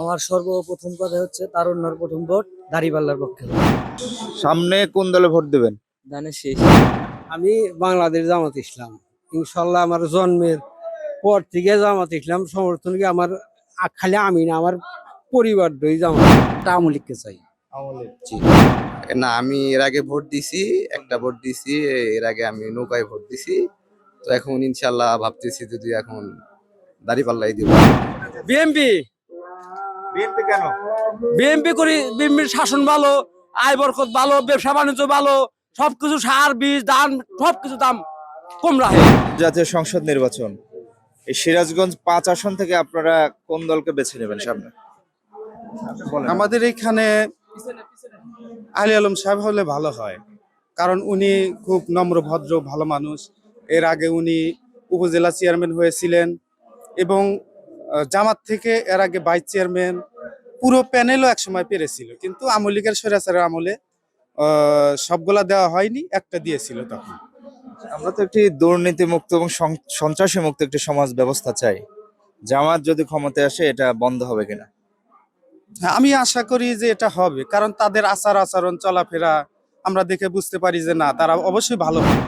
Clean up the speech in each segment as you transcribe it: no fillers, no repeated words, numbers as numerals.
আমার সর্বপ্রথম কথা হচ্ছে তারুণ্যের প্রথম ভোট দাঁড়িপাল্লার পক্ষে। সামনে কোন দলে ভোট দেবেন? ধানের শেষ। আমি বাংলাদেশ জামাত ইসলাম, ইনশাল্লাহ আমার জন্মের পর থেকে জামাত ইসলাম সমর্থন কি আমার খালি আমি না, আমার পরিবার দই জামাত। আওয়ামী লীগকে চাই। না, আমি এর আগে ভোট দিছি, একটা ভোট দিছি। এর আগে আমি নৌকায় ভোট দিছি। তো এখন ইনশাল্লাহ ভাবতেছি যদি এখন দাঁড়িপাল্লাই দিব। বিএমপি বিএনপি কেন? বিএমপি করি, বিএমপির শাসন ভালো, আয় বরকত ভালো, ব্যবসা বাণিজ্য ভালো, সবকিছু সার বীজ ধান সবকিছু দাম কম রাখে। জাতীয় সংসদ নির্বাচন, এই সিরাজগঞ্জ 5 আসন থেকে আপনারা কোন দলকে বেছে নেবেন সামনে? আমাদের এখানে আলী আলম সাহেব হলে ভালো হয়, কারণ উনি খুব নম্র ভদ্র ভালো মানুষ। এর আগে উনি উপজেলা চেয়ারম্যান হয়েছিলেন এবং জামাত থেকে এর আগে ভাইস চেয়ারম্যান, পুরো প্যানেলও একসময় পেরেছিল, কিন্তু আওয়ামী লীগের স্বৈরাচারের আমলে সবগুলা দেওয়া হয়নি, একটা দিয়েছিল তখন। আমরা তো একটি দুর্নীতি মুক্ত এবং সন্ত্রাসী মুক্ত একটি সমাজ ব্যবস্থা চাই। জামাত যদি ক্ষমতায় আসে এটা বন্ধ হবে কিনা? হ্যাঁ, আমি আশা করি যে এটা হবে, কারণ তাদের আচার আচরণ চলাফেরা আমরা দেখে বুঝতে পারি যে না, তারা অবশ্যই ভালো হবে।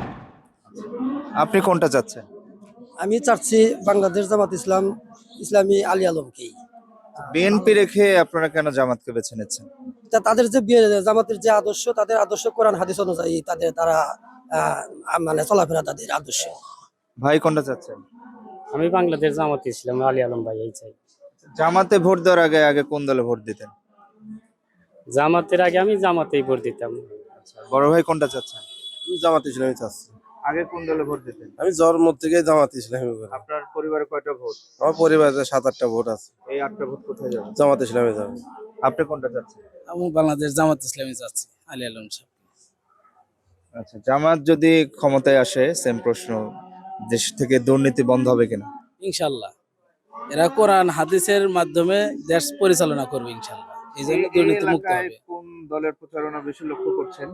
আপনি কোনটা চাচ্ছেন? আমি চাচ্ছি বাংলাদেশ জামাত ইসলাম ইসলামী আলী আলমকেই। বিএনপি রেখে আপনারা কেন জামাতকে বেছে নিচ্ছেন? তাদের যে জামাতের যে আদর্শ, তাদের আদর্শ কোরআন হাদিস অনুযায়ী তারা মানে চলাফেরা তাদের আদর্শ। ভাই কোনটা চাচ্ছেন? আমি বাংলাদেশ জামাত ইসলাম আলী আলম ভাই এই চাই। জামাতে ভোট দেওয়ার আগে আগে কোন দলে ভোট দিতেন? জামাতের আগে আমি জামাতেই ভোট দিতাম। বড় ভাই কোনটা চাচ্ছেন? আমি জামাত ইসলামী চাচ্ছি। আগে কোন দলে ভোট দিতেন? আমি জন্ম থেকে জামাত ইসলামী করি। আপনার পরিবারে কয়টা ভোট? আমার পরিবারে 7-8টা ভোট আছে। এই 8টা ভোট কোথায় যাবে? জামাত ইসলামী যাবে। আপনি কোনটা চাচ্ছেন? আমি বাংলাদেশ জামাত ইসলামী চাচ্ছি, আলী আলম সাহেব। আচ্ছা, জামাত যদি ক্ষমতায় আসে, সেম প্রশ্ন, দেশ থেকে দুর্নীতি বন্ধ হবে কিনা? ইনশাল্লাহ এরা কোরআন হাদিসের মাধ্যমে দেশ পরিচালনা করবে ইনশাল্লাহ, এই জন্য দুর্নীতি মুক্ত হবে। কোন দলের প্রচারণা বেশি লক্ষ্য করছেন?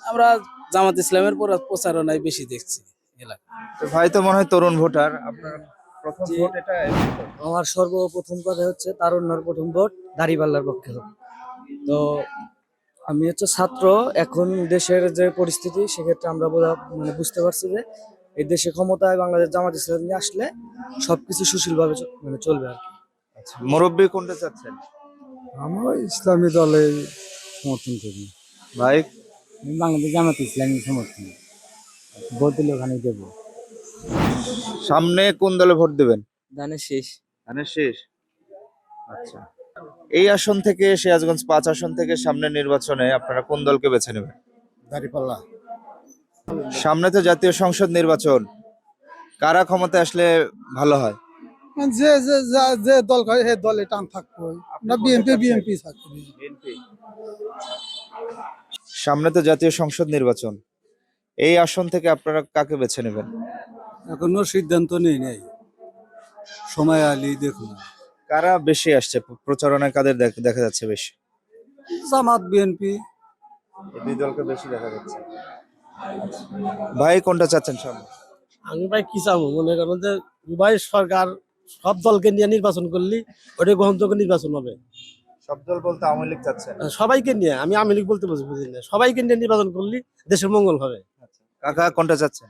আমরা জামাত ইসলামের প্রচারণায় বেশি দেখছি এলাকা। তো ভাই তো মনে হয় তরুণ ভোটার, আপনার প্রথম জি। ভোট এটা। আমার সর্বপ্রথম কথা হচ্ছে তারুণ্যের প্রথম ভোট দাঁড়িপাল্লার পক্ষে। তো আমি হচ্ছে ছাত্র, এখন দেশের যে পরিস্থিতি সেক্ষেত্রে আমরা মানে বুঝতে পারছি যে এই দেশে ক্ষমতায় বাংলাদেশ জামাত ইসলাম নিয়ে আসলে সবকিছু সুশীলভাবে মানে চলবে আর কি। আচ্ছা, মুরব্বী কোনটা চাচ্ছেন? আমরা ইসলামী দলে সমর্থন করি। ভাই বাংলাদেশ জামাত ইসলামী সমর্থন, ভোট দিলে ওখানে দেবো। সামনে কোন দলে ভোট দেবেন? ধানের শেষ। ধানের শেষ। আচ্ছা, এই আসন থেকে, সিরাজগঞ্জ 5 আসন থেকে সামনের নির্বাচনে আপনারা কোন দলকে বেছে নেবেন? দাঁড়িপাল্লা। সামনে তো জাতীয় সংসদ নির্বাচন, কারা ক্ষমতায় আসলে ভালো হয়? যে যে যে দল করে সেই দলে টান থাকবো না, বিএনপি থাকবে। সামনে তো জাতীয় সংসদ নির্বাচন, এই আসন থেকে আপনারা কাকে বেছে নেবেন? এখনো সিদ্ধান্ত নেই নাই, সময় আলী দেখুন। কারা বেশি আসছে প্রচারণায়, কাদের দেখা যাচ্ছে বেশি? জামাত বিএনপি। এই দুই দলকে বেশি দেখা যাচ্ছে। ভাই কোনটা চাচ্ছেন সামনে? আমি ভাই কি চাবো, মনে করেন যে ভাই সরকার সব দলকে নিয়ে নির্বাচন করলি ওটা গ্রহণযোগ্য নির্বাচন হবে। সব দল বলতে আওয়ামী লীগ চাচ্ছেন? সবাইকে নিয়ে, আমি আওয়ামী লীগ বলতে বুঝি না, সবাইকে নিয়ে নির্বাচন করলি দেশের মঙ্গল হবে। কাকা কোনটা চাচ্ছেন?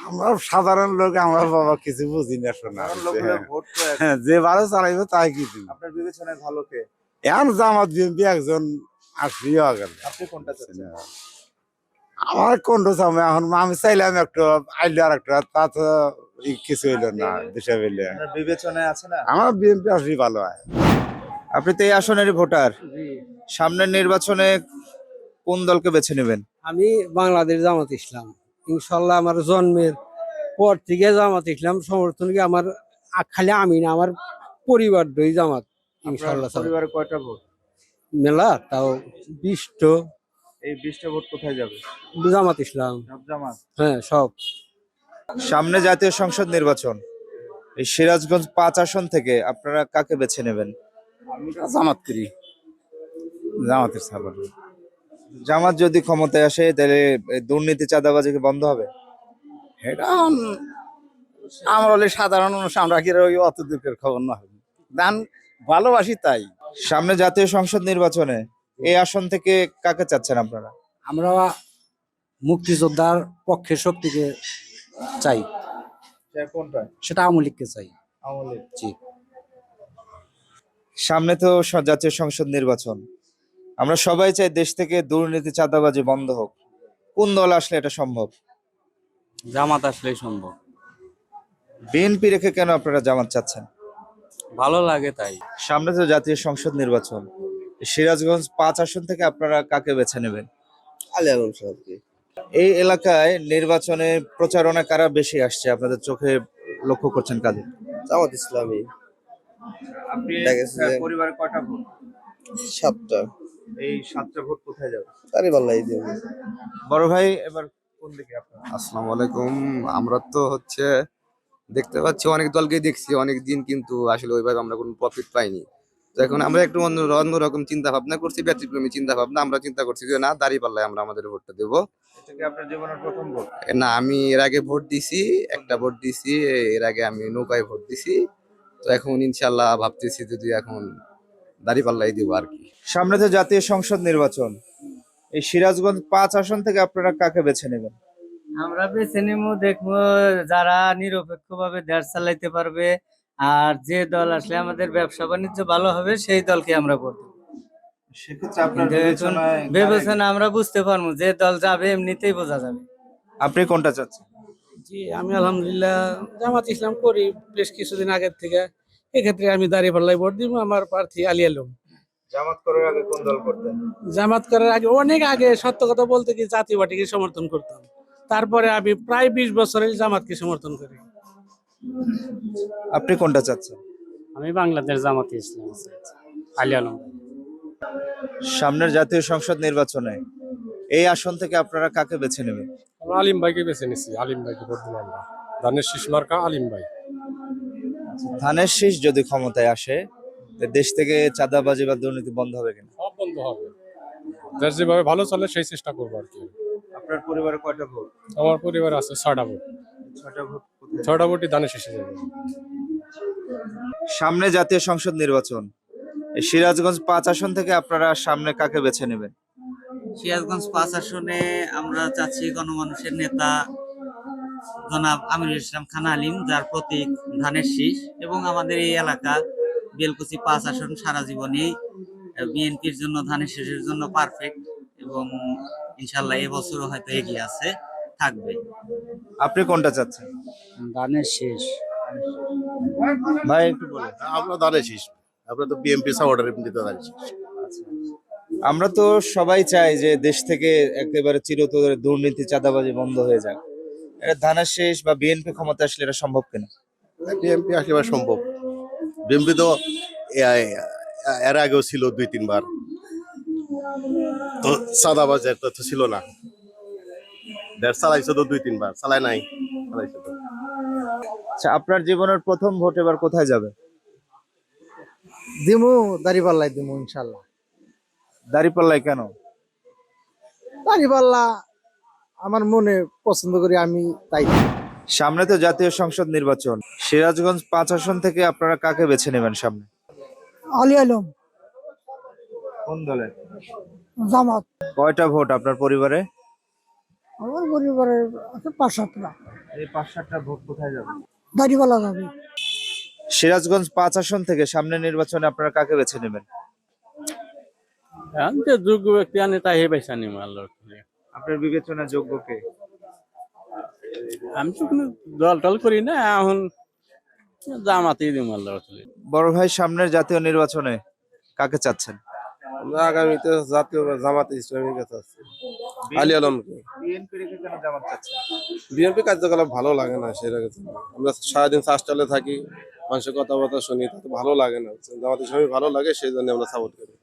আমরা সাধারণ লোক, আমরা বাবা কিছু বুঝি না শোনা। কারণ লোকেরা ভোট তো হ্যাঁ, যে ভালো চালাইবে তাই কিছু। আপনার বিবেচনায় ভালো কে? এখন জামাত বিএনপি একজন আসলিও গেল। আপনি কোনটা চাচ্ছেন? আমার কোন চামে এখন আমি চাইলাম একটু আইলে আর একটা, তা তো কিছু হইলো না দেশে পেলে। আপনার বিবেচনায় আছে না? আমার বিএনপি আসলে ভালো হয়। আপনি তো এই আসনেরই ভোটার, সামনের নির্বাচনে কোন দলকে বেছে নেবেন? আমি বাংলাদেশ জামাত ইসলাম, ইনশাল্লাহ আমার জন্মের পর থেকে জামাত ইসলাম সমর্থন কি আমার খালি আমি না, আমার পরিবার দই জামাত ইনশাল্লাহ। আপনার পরিবারে কয়টা ভোট? মেলা তাও 20টো। এই 20টা ভোট কোথায় যাবে? জামাত ইসলাম, সব জামাত। হ্যাঁ সব। সামনে জাতীয় সংসদ নির্বাচন, এই সিরাজগঞ্জ 5 আসন থেকে আপনারা কাকে বেছে নেবেন? জামাত করি, জামাতের সাপোর্ট। জামাত যদি ক্ষমতায় আসে তাহলে এই দুর্নীতি চাঁদাবাজি কি বন্ধ হবে? এটা আমরা হলে সাধারণ মানুষ, আমরা কি অত দুঃখের খবর না, দান ভালোবাসি তাই। সামনে জাতীয় সংসদ নির্বাচনে এই আসন থেকে কাকে চাচ্ছেন আপনারা? আমরা মুক্তিযোদ্ধার পক্ষে শক্তিকে চাই, কোনটা? সেটা আওয়ামী লীগকে চাই। জি। সামনে তো জাতীয় সংসদ নির্বাচন, আমরা সবাই চাই দেশ থেকে দুর্নীতি চাঁদাবাজি বন্ধ হোক। কোন দল আসলে এটা সম্ভব? জামাত আসলেই সম্ভব। বিএনপি রেখে কেন আপনারা জামাত চাচ্ছেন? ভালো লাগে তাই। সামনে তো জাতীয় সংসদ নির্বাচন, সিরাজগঞ্জ 5 আসন থেকে আপনারা কাকে বেছে নেবেন? আলী আলম সাহেবকে। এই এলাকায় নির্বাচনে প্রচারণা কারা বেশি আসছে আপনাদের চোখে লক্ষ্য করছেন কাজে? জামাত ইসলামী। আপনি পরিবারে কয়টা ভোট? 7টা। এই 7টা ভোট কোথায় যাবে? দাঁড়িপাল্লাই দেব। বড় ভাই এবার কোন দিকে আপনার? আসসালামু আলাইকুম। আমরা তো দেখতে পাচ্ছি অনেক দলকে দেখছি অনেক দিন, কিন্তু আসলে ওইভাবে আমরা কোনো প্রফিট পাইনি। তো এখন আমরা একটু অন্যরকম চিন্তা ভাবনা করছি, ব্যতিক্রমী চিন্তা ভাবনা। আমরা চিন্তা করছি যে না, দাঁড়িপাল্লায় আমরা আমাদের ভোটটা দেবো। এটা কি আপনার জীবনের প্রথম ভোট? না, আমি এর আগে ভোট দিছি, একটা ভোট দিছি। এর আগে আমি নৌকায় ভোট দিছি। তো এখন ইনশাল্লাহ ভাবতেছি যদি এখন দাঁড়িপাল্লাই দিব আর কি। সামনে তো জাতীয় সংসদ নির্বাচন, এই সিরাজগঞ্জ 5 আসন থেকে আপনারা কাকে বেছে নেবেন? আমরা বেছে নেব, দেখবো যারা নিরপেক্ষভাবে দেশ চালাইতে পারবে, আর যে দল আসলে আমাদের ব্যবসা বাণিজ্য ভালো হবে সেই দলকে আমরা ভোট দেব। সেক্ষেত্রে আপনার কিন্তু এখন বিবেচনা আমরা বুঝতে পারবো যে দল যাবে এমনিতেই বোঝা যাবে। আপনি কোনটা চাচ্ছেন? জি, আমি আলহামদুলিল্লাহ জামাত ইসলাম করি বেশ কিছুদিন আগের থেকে। এক্ষেত্রে আমি দাঁড়িপাল্লায় ভোট দিব। আমার প্রার্থী আলী আলম। জামাত করার আগে কোন দল করতেন? জামাত করার আগে, অনেক আগে, সত্য কথা বলতে কি জাতীয় পার্টিকে সমর্থন করতাম। তারপরে আমি প্রায় 20 বছরের জামাতকে সমর্থন করি। আপনি কোনটা চাচ্ছেন? আমি বাংলাদেশ জামাতে ইসলাম আলী আলম। সামনের জাতীয় সংসদ নির্বাচনে এই আসন থেকে আপনারা কাকে বেছে নেবেন? আমরা আলিম ভাইকে বেছে নিছি, আলিম ভাইকে ভোট দিব আমরা। ধানের শীষ মার্কা আলিম ভাই। ধানের শীষ যদি ক্ষমতায় আসে, তো দেশ থেকে চাঁদাবাজি বা দুর্নীতি বন্ধ হবে কিনা? সব বন্ধ হবে। দেশ যেভাবে ভালো চলে সেই চেষ্টা করবো আর কি। আপনার পরিবারে কয়টা ভোট? আমার পরিবার আছে 6টা ভোট। 6টা ভোট কোথায়? 6টা ভোটই ধানের শীষে যাবে। সামনে জাতীয় সংসদ নির্বাচন, এই সিরাজগঞ্জ 5 আসন থেকে আপনারা সামনে কাকে বেছে নেবেন? সিরাজগঞ্জ 5 আসনে আমরা চাচ্ছি গণমানুষের নেতা জনাব আমিরুল ইসলাম খান আলিম, যার প্রতীক ধানের শীষ, এবং আমাদের এই এলাকা বেলকুচি 5 আসন সারা জীবনেই বিএনপির জন্য, ধানের শীষের জন্য পারফেক্ট, এবং ইনশাল্লাহ এবছরও হয়তো এগিয়ে আছে, থাকবে। আপনি কোনটা চাচ্ছেন? ধানের শেষ। ভাই একটু বলেন। আমরা ধানের শীষ। আমরা তো বিএমপি সাপোর্টার, এমনিতে ধানের শীষ। আমরা তো সবাই চাই যে দেশ থেকে একেবারে চিরতরে দুর্নীতি চাঁদাবাজি বন্ধ হয়ে যাক। এটা ধানের শীষ বা বিএনপি ক্ষমতা আসলে এটা সম্ভব কিনা? বিএমপি আসলে সম্ভব। বিএমপি তো এর আগেও ছিল 2-3 বার, তো চাঁদাবাজ একটা তো ছিল না। দেশ চালাইছে তো 2-3 বার, চালায় নাই, চালাইছে তো। আচ্ছা, আপনার জীবনের প্রথম ভোট এবার কোথায় যাবে? দিমু দাঁড়িপাল্লায় দিমু ইনশাল্লাহ। দাঁড়িপাল্লায় কেন? দাঁড়িপাল্লা আমার মনে পছন্দ করি, আমি তাই। সামনে তো জাতীয় সংসদ নির্বাচন, সিরাজগঞ্জ 5 আসন থেকে আপনারা কাকে বেছে নেবেন সামনে? আলী আলম। কোন দলের? জামাত। কয়টা ভোট আপনার পরিবারে? আমার পরিবারের আছে 5-7টা। এই 5-7টা ভোট কোথায় যাবে? দাঁড়িপাল্লা যাবে। সিরাজগঞ্জ 5 আসন থেকে সামনে নির্বাচনে আপনারা কাকে বেছে নেবেন? আমি তো যোগ্য ব্যক্তি আনি তাই বেছে নিব আল্লাহর করে। আপনার বিবেচনা যোগ্য কে? আমি তো কোনো দল টল করি না, এখন জামাতেই দিব আল্লাহর করে। বড় ভাই, সামনের জাতীয় নির্বাচনে কাকে চাচ্ছেন? আমরা আগামীতে জাতীয় জামাত ইসলামীর কাছে আছি, আলী আলমকে। বিএনপি রেখে কেন জামাত চাচ্ছেন? বিএনপি কার্যকলাপ ভালো লাগে না, সেটাকে আমরা সারাদিন চাষটালে থাকি, মানুষের কথাবার্তা শুনি, তাতে ভালো লাগে না। জামাত ইসলামী ভালো লাগে, সেই জন্য আমরা সাপোর্ট করি।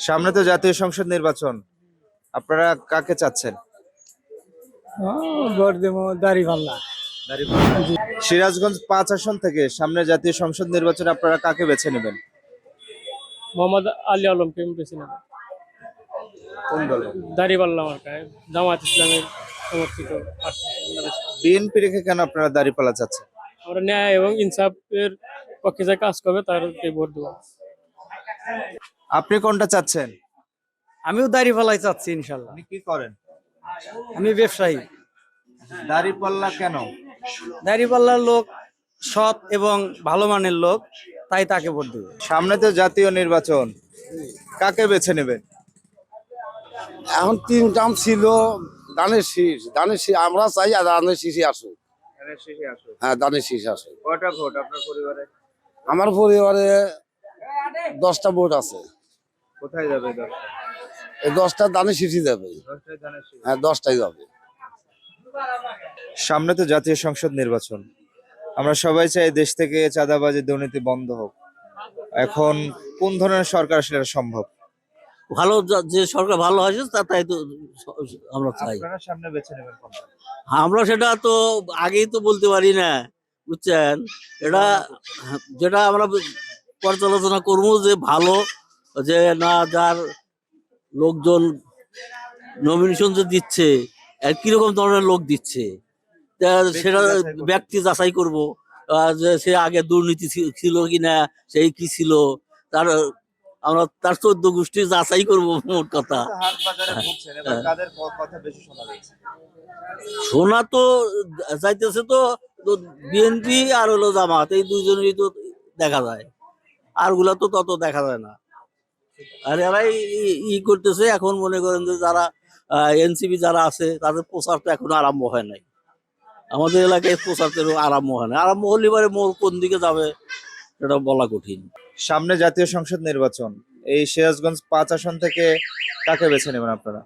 সামনে তো জাতীয় সংসদ নির্বাচন, আপনারা কাকে চাচ্ছেন? ভোট দেবো দাঁড়িপাল্লা। সিরাজগঞ্জ 5 আসন থেকে সামনে জাতীয় সংসদ নির্বাচনে আপনারা কাকে বেছে নেবেন? মোহাম্মদ আলী আলমকে বেছে নেব। কোন দলে? দাঁড়িপাল্লা মার্কায় জামাত ইসলামের সমর্থিত প্রার্থী। বিএনপি রেখে কেন আপনারা দাঁড়িপাল্লা চাচ্ছেন? আমরা ন্যায় এবং ইনসাফের পক্ষে যে কাজ করবে তারকে ভোট দেবো। আপনি কোনটা চাচ্ছেন? আমিও দাড়িপাল্লাই চাচ্ছি ইনশাল্লাহ। আপনি কি করেন? আমি ব্যবসায়ী। দাড়িপাল্লা কেন? দাড়িপাল্লার লোক সৎ এবং ভালো মানের লোক, তাই তাকে ভোট দেবে। সামনে তো জাতীয় নির্বাচন, কাকে বেছে নেবেন? এখন তিন দাম ছিল ধানের শীষ, আমরা চাই আর ধানের শীষই আসুক। হ্যাঁ, ধানের শীষ আসুক। কয়টা ভোট আপনার পরিবারে? আমার পরিবারে 10টা ভোট আছে। কোথায় যাবে দশটা? এই 10টা ধানের শীষই যাবে। দশটায় ধানের শীষ। হ্যাঁ, 10টাই যাবে। সামনে তো জাতীয় সংসদ নির্বাচন, আমরা সবাই চাই দেশ থেকে চাঁদাবাজি দুর্নীতি বন্ধ হোক। এখন কোন ধরনের সরকার আসলে এটা সম্ভব? ভালো যে সরকার ভালো হয়েছে তাই তো আমরা চাই। আপনারা সামনে বেছে নেবেন কোনটা? আমরা সেটা তো আগেই তো বলতে পারি না, বুঝছেন? এটা যেটা আমরা পর্যালোচনা করবো যে ভালো, যে না যার লোকজন নমিনেশন যে দিচ্ছে আর কিরকম ধরনের লোক দিচ্ছে তা সেটা ব্যক্তি যাচাই করব, যে সে আগে দুর্নীতি ছিল কিনা, সেই কি ছিল, তার আমরা তার 14 গোষ্ঠী যাচাই করব। মোট কথা হাট বাজারে ঘুরছেন, এবার কাদের কথা বেশি শোনা যাচ্ছে? শোনা তো যাইতেছে তো বিএনপি আর হলো জামাত, এই দুইজনেরই তো দেখা যায়, আর গুলা তো তত দেখা যায় না। আর এরাই করতেছে। এখন মনে করেন যে যারা এনসিপি যারা আছে তাদের প্রচার তো এখনো আরম্ভ হয় নাই। আমাদের এলাকায় প্রচার তো আরম্ভ হয় না, আরম্ভ হলে পরে মোর কোন দিকে যাবে সেটা বলা কঠিন। সামনে জাতীয় সংসদ নির্বাচন, এই সিরাজগঞ্জ 5 আসন থেকে কাকে বেছে নেবেন আপনারা?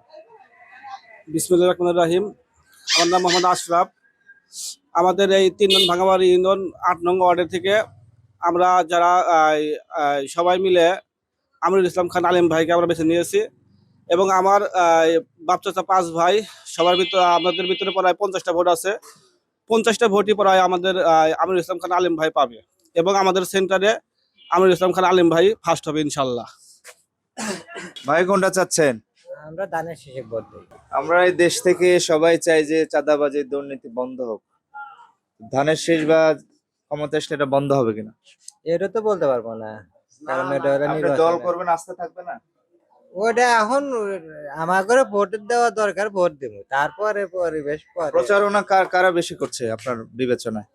বিসমিল্লাহির রহমানির রহিম। আমার নাম মোহাম্মদ আশরাফ। আমাদের এই 3 নং ভাঙাবাড়ি ইউনিয়ন 8 নং ওয়ার্ডের থেকে আমরা যারা সবাই মিলে আমিরুল ইসলাম খান আলিম ভাইকে আমরা বেছে নিয়েছি, এবং আমার বাপ চাচা 5 ভাই, সবার ভিতরে আমাদের ভিতরে প্রায় 50টা ভোট আছে। 50টা ভোটই প্রায় আমাদের আমিরুল ইসলাম খান আলিম ভাই পাবে, এবং আমাদের সেন্টারে আমিরুল ইসলাম খান আলিম ভাই ফার্স্ট হবে ইনশাল্লাহ। ভাই কোনটা চাচ্ছেন? আমরা ধানের শীষে ভোট দেব। আমরা এই দেশ থেকে সবাই চাই যে চাঁদাবাজি দুর্নীতি বন্ধ হোক। ধানের শীষ বা ক্ষমতা আসলে এটা বন্ধ হবে কিনা? এটা তো বলতে পারবো না, কারণ এটা আপনি দল করবেন, আস্থা থাকবে না? ওটা এখন আমার করে ভোট দেওয়া দরকার, ভোট দেব, তারপরে পরিবেশ পরে। প্রচারণা কারা বেশি করছে আপনার বিবেচনায়?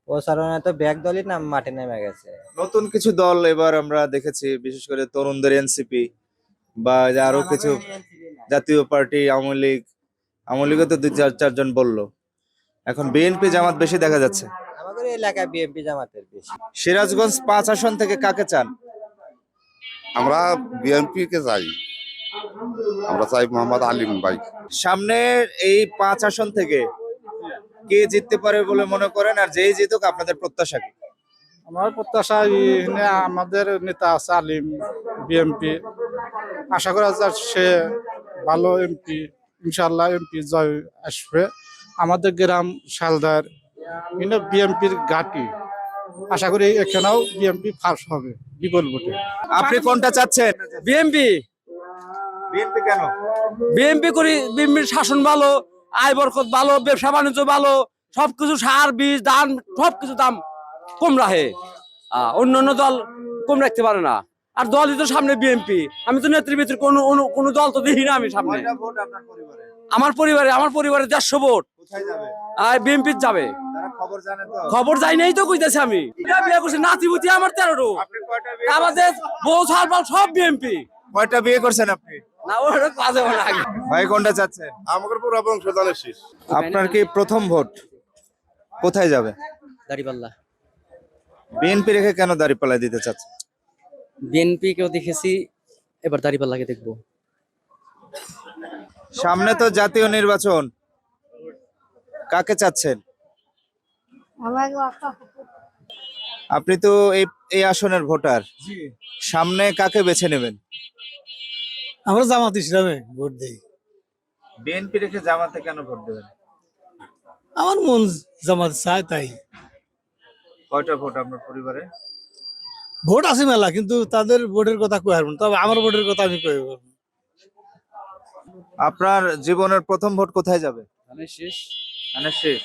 প্রচারণা তো ব্যাগ দলই নাম মাঠে নেমে গেছে। নতুন কিছু দল এবার আমরা দেখেছি, বিশেষ করে তরুণদের এনসিপি বা আরো কিছু জাতীয় পার্টি, আওয়ামী লীগও তো 2-4 জন বললো। এখন বিএনপি জামাত বেশি দেখা যাচ্ছে। আমাদের এলাকায় বিএনপি জামাতের বেশি। সিরাজগঞ্জ 5 আসন থেকে কাকে চান? আমরা বিএনপি কে চাই, আমরা চাই মোহাম্মদ আলিম ভাই। সামনে এই 5 আসন থেকে কে জিততে পারে বলে মনে করেন, আর যেই জিতুক আপনাদের প্রত্যাশা কি? আমার প্রত্যাশা আমাদের নেতা আছে আলিম, বিএমপি, আশা করা যায় সে ভালো এমপি, ইনশাল্লাহ এমপি জয় আসবে। আমাদের গ্রাম শালদার কিন্তু বিএমপির ঘাঁটি, আশা করি এখানেও বিএমপি ফার্স্ট হবে বিপুল ভোটে। আপনি কোনটা চাচ্ছেন? বিএনপি। বিএনপি কেন? বিএনপি করি, বিএনপির শাসন ভালো, আয় বরকত ভালো, ব্যবসা বাণিজ্য ভালো, সবকিছু সার বীজ ধান সবকিছু দাম কম রাখে। অন্যান্য দল কম রাখতে পারে না, আর দলই তো সামনে বিএনপি। আমি তো নেতৃবৃত্তের কোনো দল তো দেখি না আমি সামনে। কয়টা ভোট আপনার পরিবারে? আমার পরিবারে 150 ভোট কোথায় যাবে? বিএনপি যাবে। তারা খবর জানে তো? খবর যাই নাই তো কইতেছি আমি। বিয়ে করছি নাতিপুতি আমার 13টো, আপনি কয়টা বিয়ে আমাদের বউ ছাড়বাল সব বিএনপি। কয়টা বিয়ে করছেন আপনি? না ওটা কাজে আগে। ভাই কোনটা চাচ্ছেন? আমাদের পুরো বংশ ধানের শীষ। আপনার কি প্রথম ভোট কোথায় যাবে? দাড়িপাল্লা। বিএনপি রেখে কেন দাঁড়িপাল্লায় দিতে চাচ্ছেন? বিএনপি কেউ দেখেছি, এবার দাড়িপাল্লাকে দেখবো। সামনে তো জাতীয় নির্বাচন, কাকে চাচ্ছেন? আপনি তো এই আসনের ভোটার, সামনে কাকে বেছে নেবেন? আমরা জামাত ইসলামে ভোট দেই। বিএনপি রেখে জামাতে কেন ভোট দেবেন? আমার মন জামাত চায় তাই। কয়টা ভোট আপনার পরিবারে? ভোট আছে মেলা, কিন্তু তাদের ভোটের কথা কই পারবো না, তবে আমার ভোটের কথা আমি কই পারবো। আপনার জীবনের প্রথম ভোট কোথায় যাবে? ধানের শীষ। ধানের শীষ।